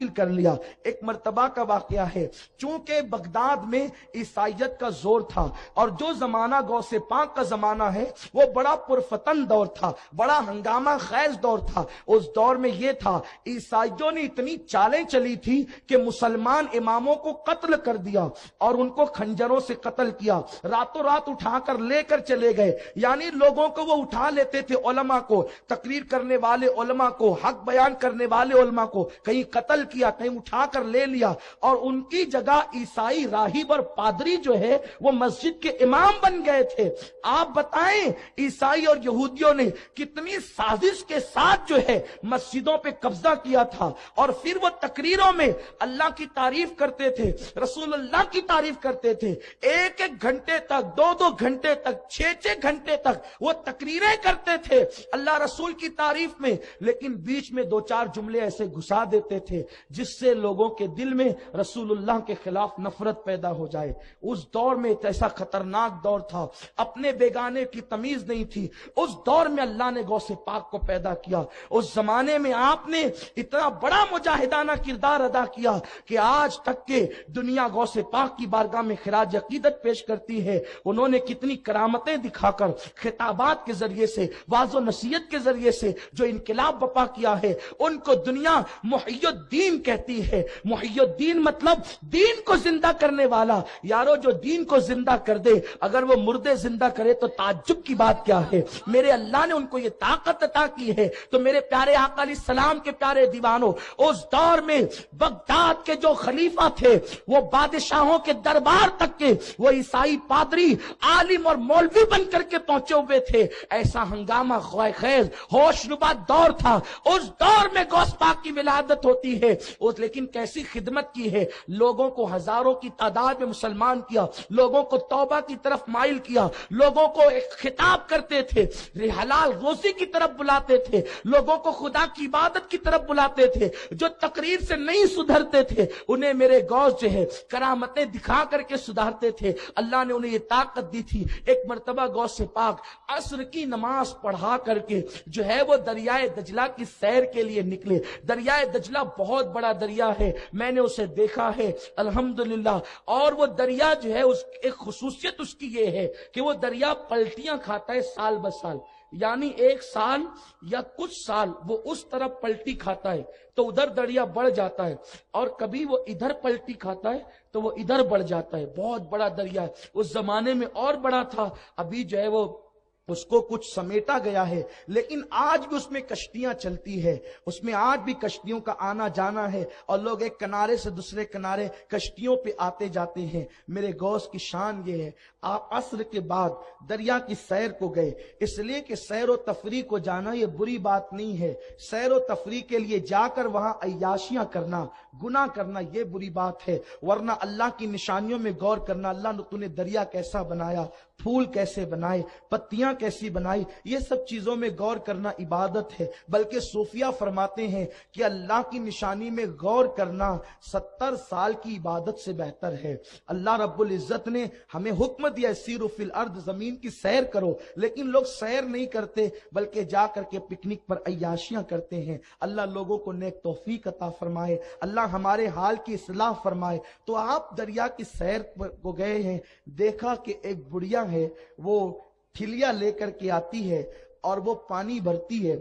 کر لیا۔ ایک مرتبہ کا واقعہ ہے، چونکہ بغداد میں عیسائیت کا زور تھا، اور جو زمانہ غوث پاک کا زمانہ ہے وہ بڑا پرفتن دور تھا، بڑا ہنگامہ خیز دور تھا۔ اس دور میں یہ تھا، عیسائیوں نے اتنی چالیں چلی تھی کہ مسلمان اماموں کو قتل کر دیا اور ان کو خنجروں سے قتل کیا، راتوں رات اٹھا کر لے کر چلے گئے۔ یعنی لوگوں کو وہ اٹھا لیتے تھے، علماء کو، تقریر کرنے والے علماء کو، حق بیان کرنے والے علماء کو کہیں قتل کیا، کہیں اٹھا کر لے لیا، اور ان کی جگہ عیسائی راہب اور پادری جو ہے وہ مسجد کے امام بن گئے تھے۔ آپ بتائیں عیسائی اور یہودیوں نے کتنی سازش کے ساتھ جو ہے مسجدوں پہ قبضہ کیا تھا، اور پھر وہ تقریروں میں اللہ کی تعریف کرتے تھے، رسول اللہ کی تعریف کرتے تھے، ایک ایک گھنٹے تک، دو دو گھنٹے تک، چھ چھ گھنٹے تک وہ تقریریں کرتے تھے اللہ رسول کی تعریف میں، لیکن بیچ میں دو چار جملے ایسے گھسا دیتے تھے جس سے لوگوں کے دل میں رسول اللہ کے خلاف نفرت پیدا ہو جائے۔ اس دور میں ایسا خطرناک دور تھا، اپنے بیگانے کی تمیز نہیں تھی۔ اس دور میں اللہ نے غوث پاک کو پیدا کیا۔ اس زمانے میں آپ نے اتنا بڑا مجاہدانہ کردار ادا کیا کہ آج تک کہ دنیا غوث پاک کی بارگاہ میں خراج عقیدت پیش کرتی ہے۔ انہوں نے کتنی کرامتیں دکھا کر، خطابات کے ذریعے سے، واعظ و نصیحت کے ذریعے سے جو انقلاب برپا کیا ہے، ان کو دنیا محی الدین کہتی ہے۔ محی الدین مطلب دین کو زندہ کرنے والا۔ یارو جو دین کو زندہ کر دے، اگر وہ مردے زندہ کرے تو تعجب کی بات کیا ہے؟ میرے اللہ نے ان کو یہ طاقت عطا کی ہے۔ تو میرے پیارے آقا علیہ السلام کے پیارے دیوانوں، اس دور میں بغداد کے جو خلیفہ تھے وہ بادشاہوں کے دربار تک کے وہ عیسائی پادری، عالم اور مولوی بن کر کے پہنچے ہوئے تھے۔ ایسا ہنگامہ خیز ہوش ربا دور تھا۔ اس دور میں غوث پاک کی ولادت ہوتی ہے، لیکن کیسی خدمت کی ہے، لوگوں کو ہزاروں کی تعداد میں مسلمان کیا، لوگوں کو توبہ کی طرف مائل کیا، لوگوں کو ایک خطاب کرتے تھے، حلال روزی کی طرف بلاتے تھے، لوگوں کو خدا کی عبادت کی طرف بلاتے تھے۔ جو تقریر سے نہیں سدھرتے تھے انہیں میرے غوث جو ہے کرامتیں دکھا کر کے سدھارتے تھے۔ اللہ نے انہیں یہ طاقت دی تھی۔ ایک مرتبہ غوث پاک عصر کی نماز پڑھا کر کے جو ہے وہ دریائے دجلہ کی سیر کے لیے نکلے۔ دریائے دجلہ بہت بڑا دریا ہے، میں نے اسے دیکھا ہے الحمدللہ، اور وہ دریا جو ہے ایک خصوصیت اس کی یہ ہے کہ وہ دریا پلٹیاں کھاتا ہے سال بسال، یعنی ایک سال یا کچھ سال وہ اس طرف پلٹی کھاتا ہے تو ادھر دریا بڑھ جاتا ہے، اور کبھی وہ ادھر پلٹی کھاتا ہے تو وہ ادھر بڑھ جاتا ہے۔ بہت بڑا دریا ہے، اس زمانے میں اور بڑا تھا، ابھی جو ہے وہ اس کو کچھ سمیٹا گیا ہے، لیکن آج بھی اس میں کشتیاں چلتی ہے، اس میں آج بھی کشتیوں کا آنا جانا ہے، اور لوگ ایک کنارے سے دوسرے کنارے کشتیوں پہ آتے جاتے ہیں۔ میرے غوث کی شان یہ ہے، آپ عصر کے بعد دریا کی سیر کو گئے، اس لیے کہ سیر و تفریح کو جانا یہ بری بات نہیں ہے، سیر و تفریح کے لیے جا کر وہاں عیاشیاں کرنا، گناہ کرنا یہ بری بات ہے، ورنہ اللہ کی نشانیوں میں غور کرنا، اللہ نے تو نے دریا کیسا بنایا، پھول کیسے بنائے، پتیاں کیسی بنائی، یہ سب چیزوں میں غور کرنا عبادت ہے۔ بلکہ صوفیہ فرماتے ہیں کہ اللہ کی نشانی میں غور کرنا 70 سال کی عبادت سے بہتر ہے۔ اللہ رب العزت نے ہمیں حکم دیا سیروا فی الارض، زمین کی سیر کرو، لیکن لوگ سیر نہیں کرتے بلکہ جا کر کے پکنک پر عیاشیاں کرتے ہیں۔ اللہ لوگوں کو نیک توفیق عطا فرمائے، اللہ ہمارے حال کی اصلاح فرمائے۔ تو آپ دریا کی سیر کو گئے ہیں، دیکھا کہ ایک بڑھیا ہے وہ ٹھلیا لے کر کے آتی ہے اور وہ پانی بھرتی ہے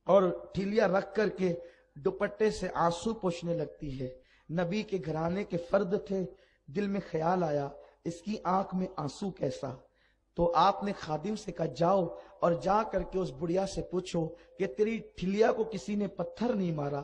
اور ٹھلیا رکھ کر کے دوپٹے سے آنسو پوچھنے لگتی ہے۔ نبی کے گھرانے کے فرد تھے، دل میں خیال آیا اس کی آنکھ میں آنسو کیسا؟ تو آپ نے خادم سے کہا جاؤ اور جا کر کے اس بڑھیا سے پوچھو کہ تیری ٹھلیا کو کسی نے پتھر نہیں مارا،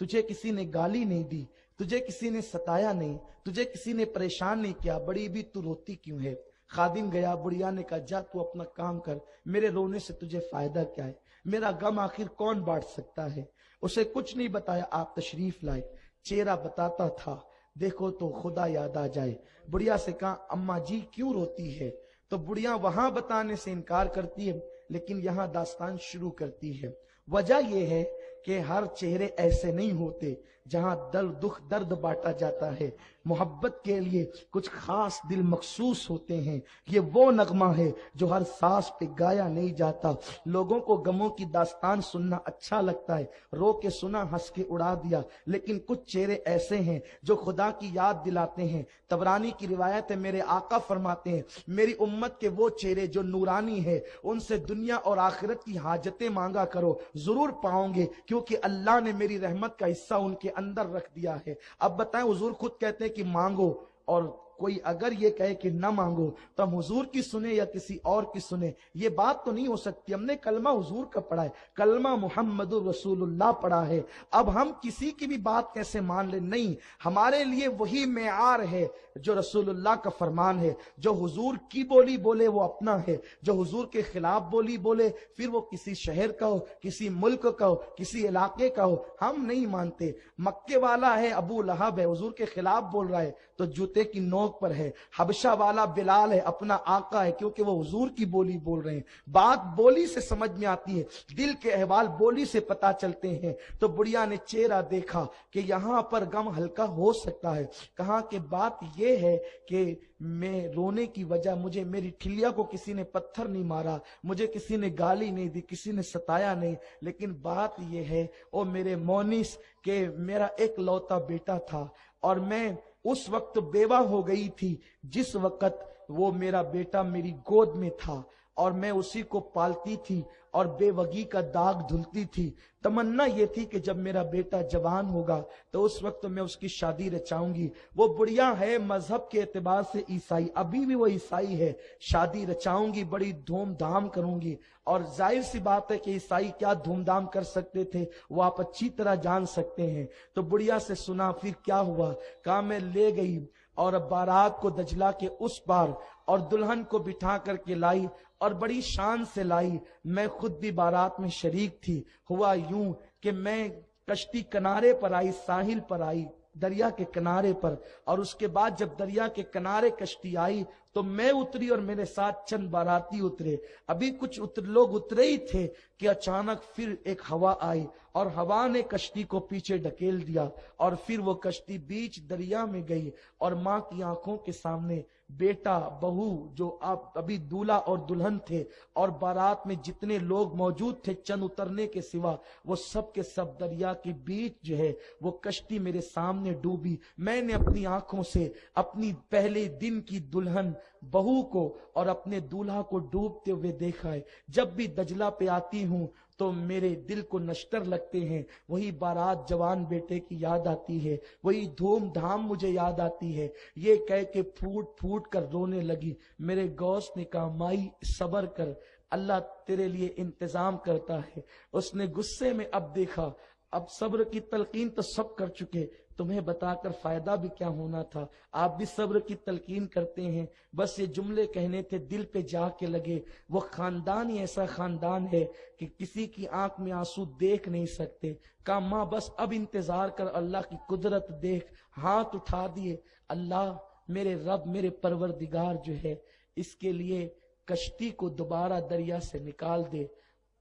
تجھے کسی نے گالی نہیں دی، تجھے کسی نے ستایا نہیں، تجھے کسی نے پریشان نہیں کیا، بڑی بھی تو روتی کیوں ہے؟ خادم گیا، بڑھیا نے کہا جا تو اپنا کام کر، میرے رونے سے تجھے فائدہ کیا ہے؟ میرا غم آخر کون بانٹ سکتا ہے؟ اسے کچھ نہیں بتایا، آپ تشریف لائے، چہرہ بتاتا تھا، دیکھو تو خدا یاد آ جائے۔ بڑھیا سے کہا اماں جی کیوں روتی ہے؟ تو بڑھیا وہاں بتانے سے انکار کرتی ہے، لیکن یہاں داستان شروع کرتی ہے۔ وجہ یہ ہے کہ ہر چہرے ایسے نہیں ہوتے جہاں دکھ درد بانٹا جاتا ہے. محبت کے لیے کچھ خاص دل مخصوص ہوتے ہیں. یہ وہ نغمہ ہے جو ہر سانس پہ گایا نہیں جاتا. لوگوں کو غموں کی داستان سننا اچھا لگتا ہے, رو کے سنا, ہنس کے اڑا دیا. لیکن کچھ چہرے ایسے ہیں جو خدا کی یاد دلاتے ہیں. طبرانی کی روایت ہے, میرے آقا فرماتے ہیں میری امت کے وہ چہرے جو نورانی ہے ان سے دنیا اور آخرت کی حاجتیں مانگا کرو, ضرور پاؤں گے, کیونکہ اللہ نے میری رحمت کا حصہ ان کے اندر رکھ دیا ہے. اب بتائیں, حضور خود کہتے ہیں کہ مانگو, اور کوئی اگر یہ کہے کہ نہ مانگو تو ہم حضور کی سنیں یا کسی اور کی سنیں؟ یہ بات تو نہیں ہو سکتی. ہم نے کلمہ حضور کا پڑھا ہے, کلمہ محمد رسول اللہ پڑھا ہے, اب ہم کسی کی بھی بات کیسے مان لیں؟ نہیں, ہمارے لیے وہی معیار ہے جو رسول اللہ کا فرمان ہے. جو حضور کی بولی بولے وہ اپنا ہے, جو حضور کے خلاف بولی بولے پھر وہ کسی شہر کا ہو, کسی ملک کا ہو, کسی علاقے کا ہو, ہم نہیں مانتے. مکے والا ہے ابو لہب ہے, حضور کے خلاف بول رہا ہے تو جوتے کی نوک پر ہے. حبشہ والا بلال ہے, اپنا آقا ہے, کیونکہ وہ حضور کی بولی بول رہے ہیں. بات بولی سے سمجھ میں آتی ہے, دل کے احوال بولی سے پتا چلتے ہیں. تو بڑھیا نے چہرہ دیکھا کہ یہاں پر غم ہلکا ہو سکتا ہے. کہا کہ بات یہ ہے کہ میں رونے کی وجہ, مجھے میری ٹھلیا کو کسی نے پتھر نہیں مارا, مجھے کسی نے گالی نہیں دی, کسی نے ستایا نہیں, لیکن بات یہ ہے او میرے مونس کہ میرا ایک لوتا بیٹا تھا اور میں اس وقت بیوہ ہو گئی تھی جس وقت وہ میرا بیٹا میری گود میں تھا, اور میں اسی کو پالتی تھی اور بے وگی کا داغ دھلتی تھی. تمنا یہ تھی کہ جب میرا بیٹا جوان ہوگا تو اس وقت میں اس کی شادی رچاؤں گی. وہ بڑھیا ہے مذہب کے اعتبار سے عیسائی, ابھی بھی وہ عیسائی ہے, شادی رچاؤں گی, بڑی دھوم دھام کروں گی. اور ظاہر سی بات ہے کہ عیسائی کیا دھوم دھام کر سکتے تھے وہ آپ اچھی طرح جان سکتے ہیں. تو بڑھیا سے سنا پھر کیا ہوا. کہا میں لے گئی اور بارات کو دجلہ کے اس پار اور دلہن کو بٹھا کر کے لائی اور بڑی شان سے لائی. میں خود بھی بارات میں شریک تھی. ہوا یوں کہ میں کشتی کنارے پر آئی, ساحل پر آئی, دریا کے کنارے پر, اور اس کے بعد جب دریا کے کنارے کشتی آئی تو میں اتری اور میرے ساتھ چند باراتی اترے. ابھی کچھ لوگ اترے ہی تھے کہ اچانک پھر ایک ہوا آئی اور ہوا نے کشتی کو پیچھے ڈھکیل دیا اور پھر وہ کشتی بیچ دریا میں گئی اور ماں کی آنکھوں کے سامنے بیٹا, بہو, جو ابھی دولہا اور دلہن تھے اور بارات میں جتنے لوگ موجود تھے چند اترنے کے سوا, وہ سب کے سب دریا کے بیچ جو ہے وہ کشتی میرے سامنے ڈوبی. میں نے اپنی آنکھوں سے اپنی پہلے دن کی دلہن, بہو کو اور اپنے دولہا کو ڈوبتے ہوئے دیکھا ہے. جب بھی دجلہ پہ آتی ہوں تو میرے دل کو نشتر لگتے ہیں, وہی بارات جوان بیٹے کی یاد آتی ہے, وہی دھوم دھام مجھے یاد آتی ہے. یہ کہہ کے پھوٹ پھوٹ کر رونے لگی. میرے غوث نے کہا مائی صبر کر, اللہ تیرے لیے انتظام کرتا ہے. اس نے غصے میں اب دیکھا, اب صبر کی تلقین تو سب کر چکے, تمہیں بتا کر فائدہ بھی کیا ہونا تھا. آپ بھی صبر کی تلقین کرتے ہیں, بس یہ جملے کہنے تھے دل پہ جا کے لگے. وہ خاندان ہی ایسا خاندان ہے کہ کسی کی آنکھ میں آنسو دیکھ نہیں سکتے. کہا ماں بس اب انتظار کر, اللہ کی قدرت دیکھ. ہاتھ اٹھا دیے, اللہ میرے رب, میرے پروردگار جو ہے اس کے لیے کشتی کو دوبارہ دریا سے نکال دے.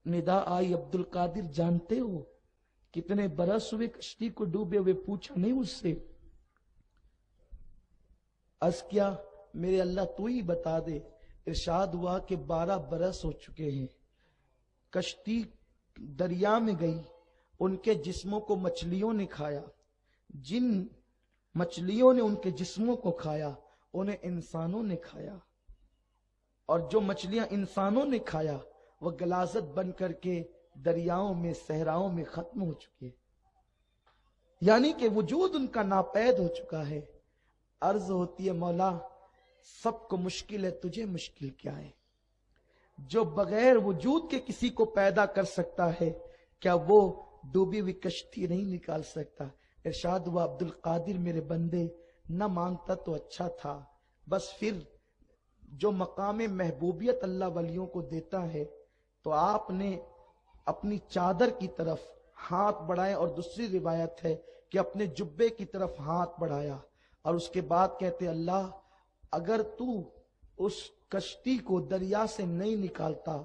ندا آئی, عبد القادر جانتے ہو کتنے برس ہوئے کشتی کو ڈوبے ہوئے؟ پوچھا نہیں اس سے. عرض کیا میرے اللہ تو ہی بتا دے. ارشاد ہوا کہ 12 برس ہو چکے ہیں. کشتی دریا میں گئی, ان کے جسموں کو مچھلیوں نے کھایا. جن مچھلیوں نے ان کے جسموں کو کھایا انہیں انسانوں نے کھایا, اور جو مچھلیاں انسانوں نے کھایا وہ غلاظت بن کر کے دریاؤں میں, صحراؤں میں ختم ہو چکے, یعنی کہ وجود ان کا ناپید ہو چکا ہے. عرض ہوتی ہے مولا سب کو مشکل ہے, تجھے مشکل کیا ہے؟ جو بغیر وجود کے کسی کو پیدا کر سکتا ہے کیا وہ ڈوبی ہوئی کشتی نہیں نکال سکتا؟ ارشاد ہوا عبد القادر میرے بندے نہ مانگتا تو اچھا تھا. بس پھر جو مقام محبوبیت اللہ ولیوں کو دیتا ہے تو آپ نے اپنی چادر کی طرف ہاتھ بڑھائے, اور دوسری روایت ہے کہ اپنے جبے کی طرف ہاتھ بڑھایا, اور اس کے بعد کہتے اللہ اگر تو اس کشتی کو دریا سے نہیں نکالتا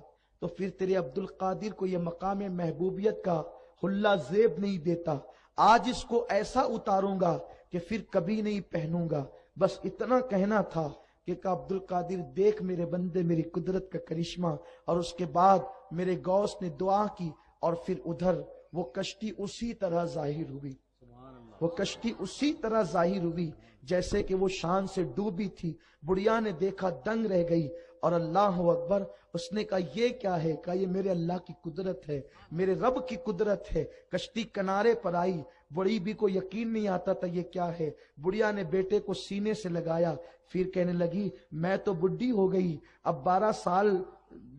تو پھر تیرے عبد القادر کو یہ مقام محبوبیت کا حلہ زیب نہیں دیتا. آج اس کو ایسا اتاروں گا کہ پھر کبھی نہیں پہنوں گا. بس اتنا کہنا تھا کہ عبد القادر دیکھ میرے بندے میری قدرت کا کرشمہ. اور اس کے بعد میرے غوث نے دعا کی اور پھر ادھر وہ کشتی اسی طرح ظاہر ہوئی. وہ کشتی اسی طرح ظاہر ہوئی جیسے کہ وہ شان سے ڈوبی تھی. بڑھیا نے دیکھا دنگ رہ گئی اور اللہ اکبر. اس نے کہا یہ کیا ہے؟ کہا یہ میرے اللہ کی قدرت ہے, میرے رب کی قدرت ہے. کشتی کنارے پر آئی. بڑی بھی کو یقین نہیں آتا تھا یہ کیا ہے. بڑھیا نے بیٹے کو سینے سے لگایا. پھر کہنے لگی میں تو بڈھی ہو گئی, اب 12 سال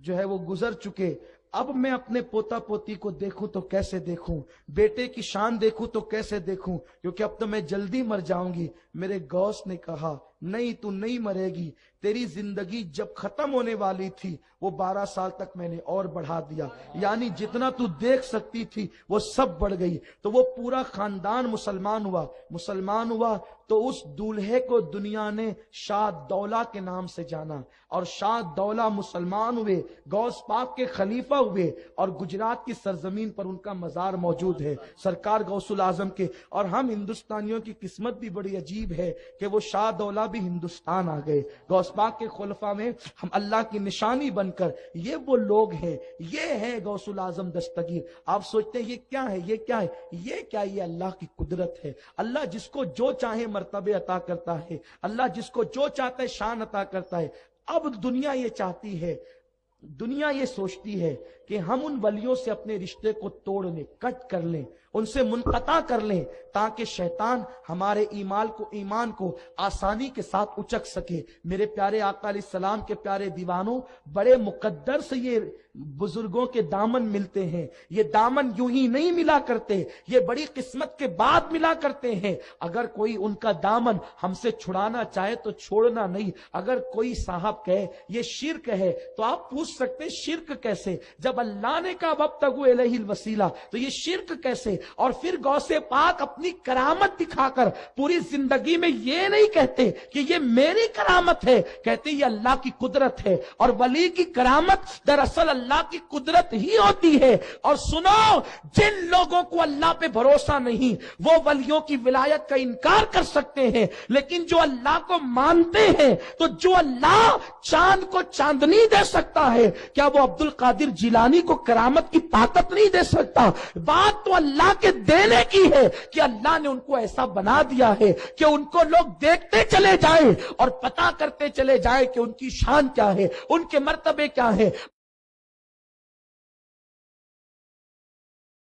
جو ہے وہ گزر چکے, اب میں اپنے پوتا پوتی کو دیکھوں تو کیسے دیکھوں, بیٹے کی شان دیکھوں تو کیسے دیکھوں, کیونکہ اب تو میں جلدی مر جاؤں گی. میرے غوث نے کہا نہیں تو نہیں مرے گی, تیری زندگی جب ختم ہونے والی تھی وہ 12 سال تک میں نے اور بڑھا دیا, یعنی جتنا تو دیکھ سکتی تھی وہ سب بڑھ گئی. تو وہ پورا خاندان مسلمان ہوا تو اس دولہے کو دنیا نے شاہ دولہ کے نام سے جانا, اور شاہ دولہ مسلمان ہوئے, غوث پاک کے خلیفہ ہوئے, اور گجرات کی سرزمین پر ان کا مزار موجود ہے سرکار غوث الاعظم کے. اور ہم ہندوستانیوں کی قسمت بھی بڑی عجیب ہے کہ وہ شاہ دولہ بھی ہندوستان آ گئے. غوث پاک کے خلفاء میں ہم اللہ کی نشانی بن کر, یہ وہ لوگ ہیں, یہ ہے غوث الاعظم دستگیر. آپ سوچتے ہیں یہ کیا ہے, یہ کیا ہے, یہ کیا, یہ اللہ کی قدرت ہے. اللہ جس کو جو چاہے مرتبے عطا کرتا ہے, اللہ جس کو جو چاہتا ہے شان عطا کرتا ہے. اب دنیا یہ چاہتی ہے, دنیا یہ سوچتی ہے کہ ہم ان ولیوں سے اپنے رشتے کو توڑ لیں, کٹ کر لیں, ان سے منقطع کر لیں, تاکہ شیطان ہمارے ایمان کو آسانی کے ساتھ اچک سکے. میرے پیارے آقا علیہ السلام کے پیارے دیوانوں, بڑے مقدر سے یہ بزرگوں کے دامن ملتے ہیں. یہ دامن یوں ہی نہیں ملا کرتے, یہ بڑی قسمت کے بعد ملا کرتے ہیں. اگر کوئی ان کا دامن ہم سے چھڑانا چاہے تو چھوڑنا نہیں. اگر کوئی صاحب کہے یہ شرک ہے تو آپ پوچھ سکتے شرک کیسے, جب اللہ نے کہا وابتغوا الیہ الوسیلہ تو یہ شرک کیسے. اور پھر غوث پاک اپنی کرامت دکھا کر پوری زندگی میں یہ نہیں کہتے کہ یہ میری کرامت ہے, کہتے یہ اللہ کی قدرت ہے. اور ولی کی کرامت دراصل اللہ کی قدرت ہی ہوتی ہے. اور سنو, جن لوگوں کو اللہ پہ بھروسہ نہیں وہ ولیوں کی ولایت کا انکار کر سکتے ہیں, لیکن جو اللہ کو مانتے ہیں, تو جو اللہ چاند کو چاندنی دے سکتا ہے, کیا وہ عبد القادر جیلانی کو کرامت کی طاقت نہیں دے سکتا؟ بات تو اللہ کے دینے کی ہے کہ اللہ نے ان کو ایسا بنا دیا ہے کہ ان کو لوگ دیکھتے چلے جائیں اور پتہ کرتے چلے جائیں کہ ان کی شان کیا ہے, ان کے مرتبے کیا ہے.